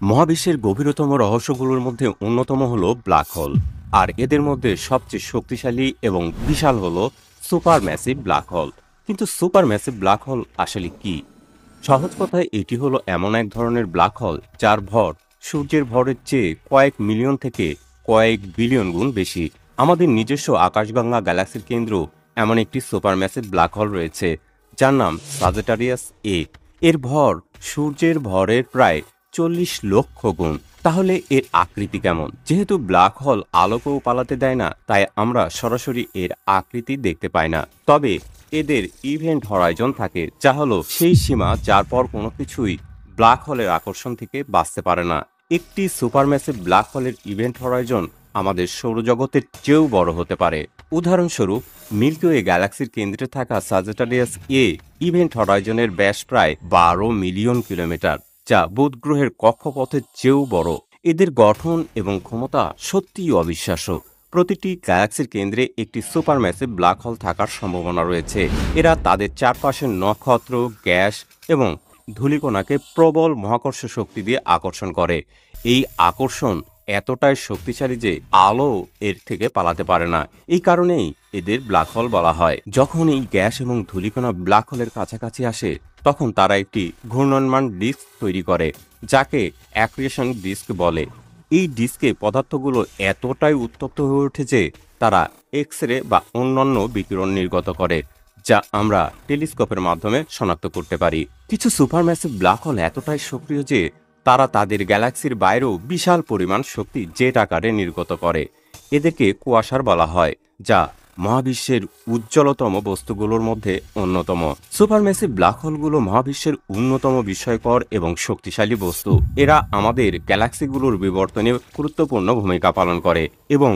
মহাবিশ্বের গভীরতম রহস্যগুলোর মধ্যে অন্যতম হলো ব্ল্যাক হোল। আর এদের মধ্যে সবচেয়ে শক্তিশালী এবং বিশাল হলো সুপার ম্যাসিভ ব্ল্যাক হোল। কিন্তু সুপার ম্যাসিভ ব্ল্যাক হোল আসলে কি? সহজ কথায় এটি হলো এমন এক ধরনের ব্ল্যাক হোল যার ভর সূর্যের ভরের চেয়ে কয়েক মিলিয়ন থেকে কয়েক বিলিয়ন গুণ বেশি। আমাদের নিজস্ব আকাশগঙ্গা গ্যালাক্সির কেন্দ্র এমন একটি সুপার ম্যাসিভ ব্ল্যাক হোল রয়েছে, যার নাম সাজিটারিয়াস এ। এর ভর সূর্যের ভরের প্রায় 40 লক্ষ গুণ। তাহলে এর আকৃতি কেমন? যেহেতু ব্ল্যাক হোল আলোকেও পালাতে দেয় না, তাই আমরা সরাসরি এর আকৃতি দেখতে পাই না। তবে এদের ইভেন্ট হরাইজন থাকে, যা হলো সেই সীমা যার পর কোনো কিছুই ব্ল্যাক হোলের আকর্ষণ থেকে বাঁচতে পারে না। একটি সুপারম্যাসিভ ব্ল্যাক হোলের ইভেন্ট হরাইজন আমাদের সৌরজগতের চেয়েও বড় হতে পারে। উদাহরণস্বরূপ, মিল্কি ওয়ে গ্যালাক্সির কেন্দ্রে থাকা সাজিটারিয়াস এ ইভেন্ট হরাইজনের ব্যাস প্রায় 12 মিলিয়ন কিলোমিটার, যা বুধ গ্রহের কক্ষপথের চেয়েও বড়। এদের গঠন এবং ক্ষমতা সত্যিই অবিশ্বাস্য। প্রতিটি গ্যালাক্সির কেন্দ্রে একটি সুপারম্যাসিভ ব্ল্যাক হোল থাকার সম্ভাবনা রয়েছে। এরা তাদের চারপাশের নক্ষত্র, গ্যাস এবং ধূলিকণাকে প্রবল মহাকর্ষ শক্তি দিয়ে আকর্ষণ করে। এই আকর্ষণ এতটাই শক্তিশালী যে আলো এর থেকে পালাতে পারে না। এই কারণেই এদের ব্ল্যাক হোল বলা হয়। যখন এই গ্যাস এবং ধূলিকণা ব্ল্যাক হোলের কাছাকাছি আসে, তখন তারা একটি ঘূর্ণয়মান ডিস্ক তৈরি করে, যাকে অ্যাক্রিয়েশন ডিস্ক বলে। এই ডিস্কে পদার্থগুলো এতটাই উত্তপ্ত হয়ে ওঠে যে তারা এক্স রে বা অন্যান্য বিকিরণ নির্গত করে, যা আমরা টেলিস্কোপের মাধ্যমে শনাক্ত করতে পারি। কিছু সুপারম্যাসিভ ব্ল্যাক হোল এতটাই সক্রিয় যে তারা তাদের গ্যালাক্সির বাইরেও বিশাল পরিমাণ শক্তি জেট আকারে নির্গত করে। এদেরকে কুয়াশার বলা হয়, যা মহাবিশ্বের উজ্জ্বলতম বস্তুগুলোর মধ্যে অন্যতম। সুপারম্যাসিভ ব্ল্যাক হোলগুলো মহাবিশ্বের অন্যতম বিস্ময়কর এবং শক্তিশালী বস্তু। এরা আমাদের গ্যালাক্সিগুলোর বিবর্তনে গুরুত্বপূর্ণ ভূমিকা পালন করে এবং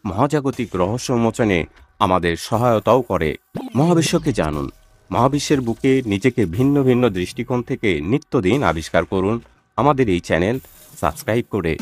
মহাজাগতিক রহস্য উন্মোচনে আমাদের সহায়তাও করে। মহাবিশ্বকে জানুন। মহাবিশ্বের বুকে নিজেকে ভিন্ন ভিন্ন দৃষ্টিকোণ থেকে নিত্যদিন আবিষ্কার করুন। আমাদের এই চ্যানেল সাবস্ক্রাইব করে